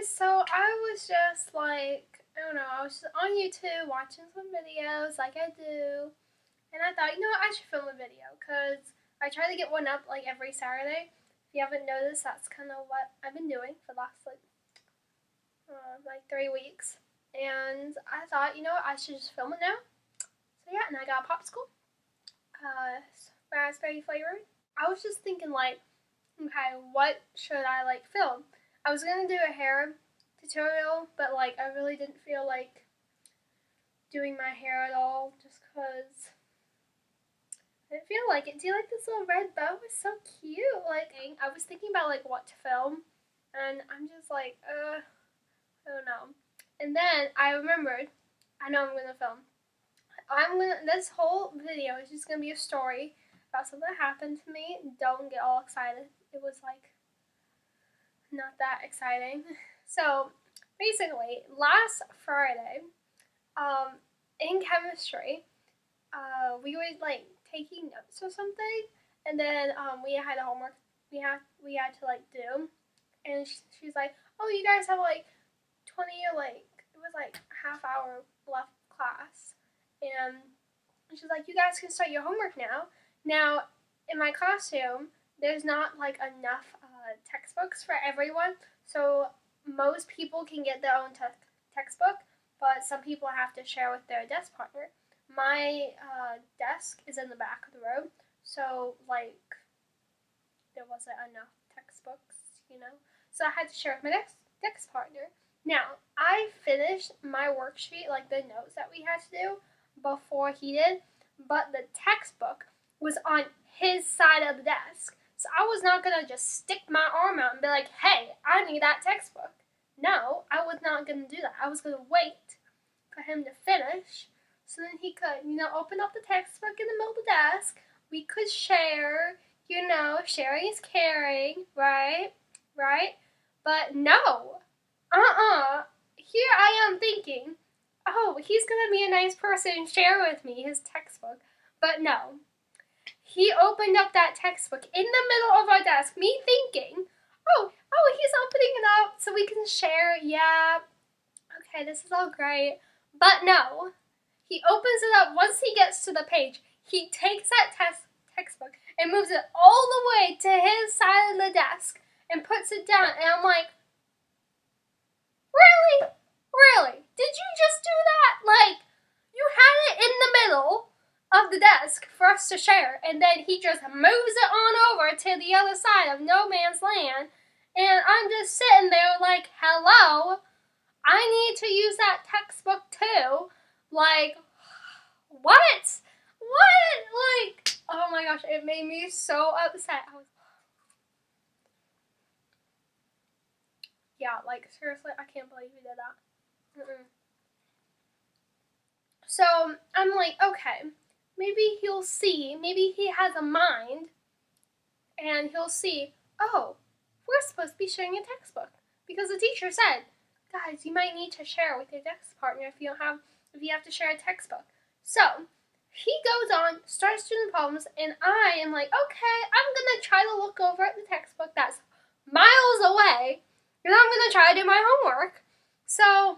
guys, so I was just like, I don't know, I was just on YouTube watching some videos like I do, and I thought, you know what, I should film a video, because I try to get one up like every Saturday. If you haven't noticed, that's kind of what I've been doing for the last like 3 weeks, and I thought, you know what, I should just film it now. So yeah, and I got a popsicle, raspberry flavored. I was just thinking like, okay, what should I like film? I was gonna do a hair tutorial, but like I really didn't feel like doing my hair at all, just cause I didn't feel like it. Do you like this little red bow? It's so cute. Like, I was thinking about like what to film, and I'm just like, I don't know. And then I remembered, I know I'm gonna film. This whole video is just gonna be a story about something that happened to me. Don't get all excited. It was like not that exciting. So basically, last Friday, in chemistry, we were like taking notes or something, and then we had a homework we had to like do, and she's like, oh, you guys have like 20 or like it was like half hour left class, and she's like, you guys can start your homework now. Now in my classroom there's not like enough textbooks for everyone, so most people can get their own textbook, but some people have to share with their desk partner. My desk is in the back of the room, so like there wasn't enough textbooks, you know. So I had to share with my desk partner. Now I finished my worksheet, like the notes that we had to do, before he did, but the textbook was on his side of the desk. So I was not gonna just stick my arm out and be like, hey, I need that textbook. No, I was not gonna do that. I was gonna wait for him to finish, so then he could, you know, open up the textbook in the middle of the desk. We could share, you know, sharing is caring, right? Right? But no. Here I am thinking, oh, he's gonna be a nice person and share with me his textbook. But no. He opened up that textbook in the middle of our desk, me thinking, oh, he's opening it up so we can share. Yeah, okay, this is all great. But no, he opens it up. Once he gets to the page, he takes that textbook and moves it all the way to his side of the desk and puts it down. And I'm like, really? Really? Did you just do that? Like, you had it in the middle of the desk for us to share, and then he just moves it on over to the other side of no man's land, and I'm just sitting there like, hello, I need to use that textbook too. Like, what? Like, oh my gosh, it made me so upset. Yeah, like, seriously, I can't believe you did that. So I'm like, okay, maybe he'll see, maybe he has a mind, and he'll see, oh, we're supposed to be sharing a textbook, because the teacher said, guys, you might need to share with your desk partner if you have to share a textbook. So he goes on, starts doing the problems, and I am like, okay, I'm gonna try to look over at the textbook that's miles away, and I'm gonna try to do my homework. So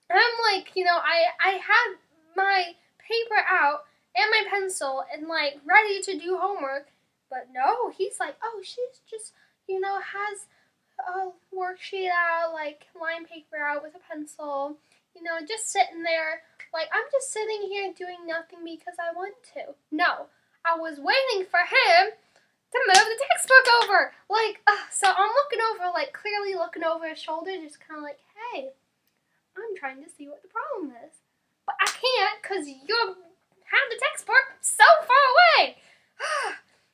I'm like, you know, I had my paper out and my pencil and like ready to do homework, but no, he's like, oh, she's just, you know, has a worksheet out, like line paper out with a pencil, you know, just sitting there, like I'm just sitting here doing nothing because I want to. No, I was waiting for him to move the textbook over, like, so I'm looking over, like clearly looking over his shoulder, just kind of like, hey, I'm trying to see what the problem is. But I can't because you have the textbook so far away.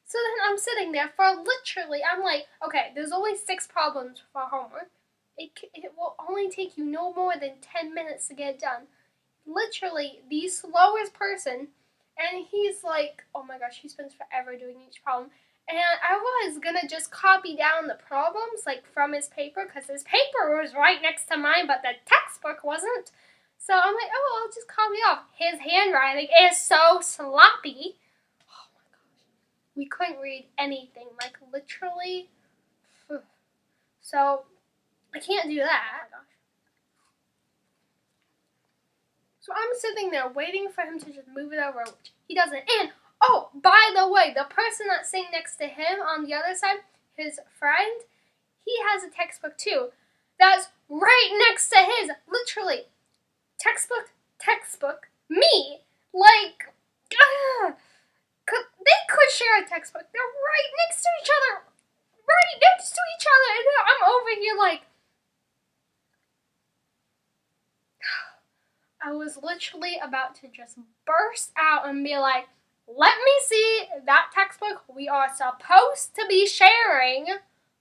So then I'm sitting there for literally, I'm like, okay, there's only 6 problems for homework. It will only take you no more than 10 minutes to get it done. Literally, the slowest person, and he's like, oh my gosh, he spends forever doing each problem. And I was gonna just copy down the problems, like, from his paper, because his paper was right next to mine, but the textbook wasn't. So I'm like, oh, I'll just copy off. His handwriting is so sloppy. Oh my gosh. We couldn't read anything, like, literally. So I can't do that. So I'm sitting there waiting for him to just move it over, which he doesn't. And, oh, by the way, the person that's sitting next to him on the other side, his friend, he has a textbook too. That's right next to his. Literally. Textbook, me. Like, they could share a textbook. They're right next to each other. Right next to each other. And I'm over here like, I was literally about to just burst out and be like, let me see that textbook we are supposed to be sharing,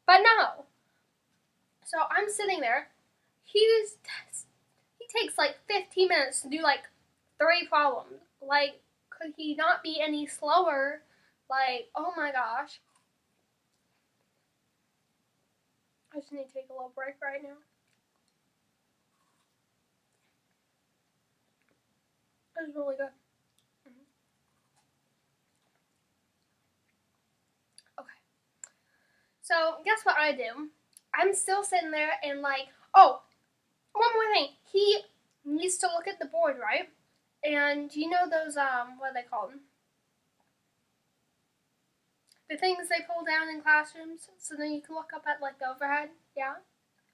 but no. So I'm sitting there. He takes like 15 minutes to do like 3 problems. Like, could he not be any slower? Like, oh my gosh. I just need to take a little break right now. It was really good. Okay. So, guess what I do? I'm still sitting there and like, oh, one more thing. He needs to look at the board, right? And you know those, what are they called? The things they pull down in classrooms so then you can look up at like the overhead? Yeah?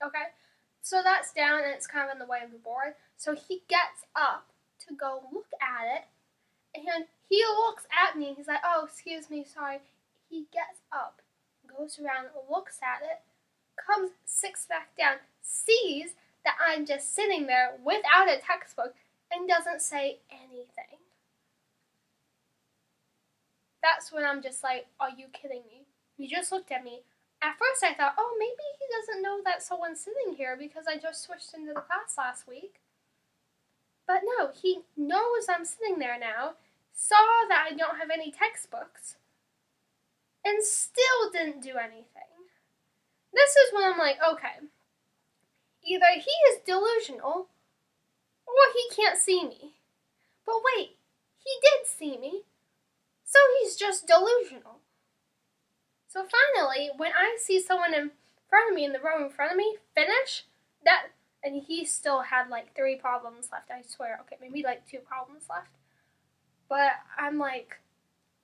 Okay. So that's down and it's kind of in the way of the board. So he gets up to go look at it. And he looks at me. He's like, oh, excuse me, sorry. He gets up, goes around, looks at it, comes, sits back down, sees that I'm just sitting there without a textbook, and doesn't say anything. That's when I'm just like, are you kidding me? He just looked at me. At first I thought, oh, maybe he doesn't know that someone's sitting here because I just switched into the class last week. But no, he knows I'm sitting there now, saw that I don't have any textbooks, and still didn't do anything. This is when I'm like, okay, either he is delusional, or he can't see me. But wait, he did see me, so he's just delusional. So finally, when I see someone in front of me, in the row in front of me, finish, and he still had like 3 problems left, I swear. Okay, maybe like 2 problems left. But I'm like,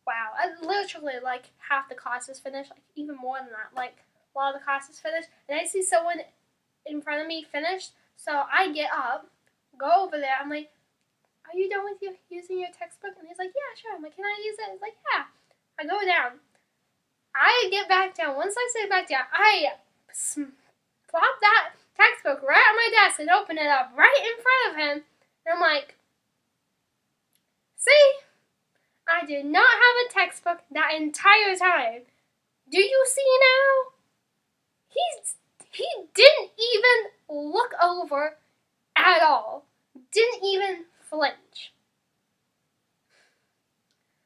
wow. I literally, like, half the class is finished, like, even more than that. Like, a lot of the class is finished. And I see someone in front of me finished, so I get up, go over there. I'm like, are you done with using your textbook? And he's like, yeah, sure. I'm like, can I use it? He's like, yeah. I go down. I get back down. Once I sit back down, I plop that textbook right on my desk and open it up right in front of him. And I'm like, see? I did not have a textbook that entire time. Do you see now? He didn't even look over at all. Didn't even flinch.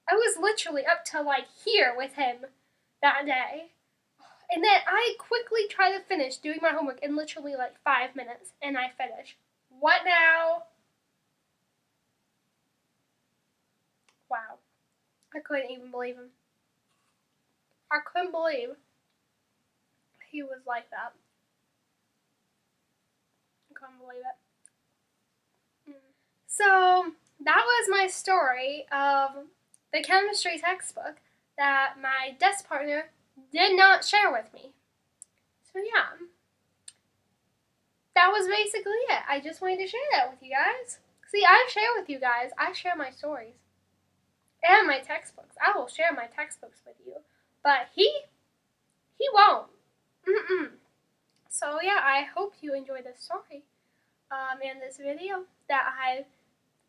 I was literally up to like here with him that day. And then I quickly try to finish doing my homework in literally like 5 minutes, and I finish. What now? Wow. I couldn't even believe him. I couldn't believe he was like that. I couldn't believe it. So, that was my story of the chemistry textbook that my desk partner did not share with me. So yeah, that was basically it. I just wanted to share that with you guys. See, I share with you guys. I share my stories. And my textbooks. I will share my textbooks with you. But he won't. So yeah, I hope you enjoyed this story. And this video that I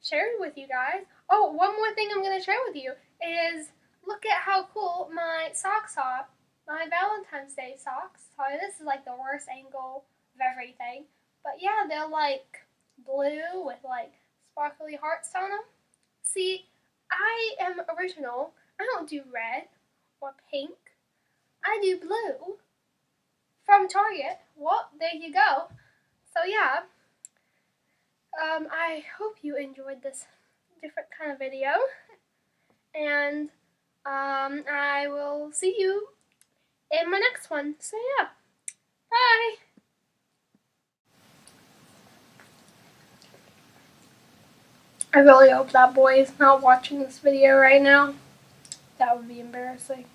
shared with you guys. Oh, one more thing I'm going to share with you is look at how cool my socks are. My Valentine's Day socks. Sorry, this is like the worst angle of everything. But yeah, they're like blue with like sparkly hearts on them. See, I am original. I don't do red or pink. I do blue from Target. Well, there you go. So yeah, I hope you enjoyed this different kind of video. And I will see you in my next one. So yeah, bye. I really hope that boy is not watching this video right now. That would be embarrassing.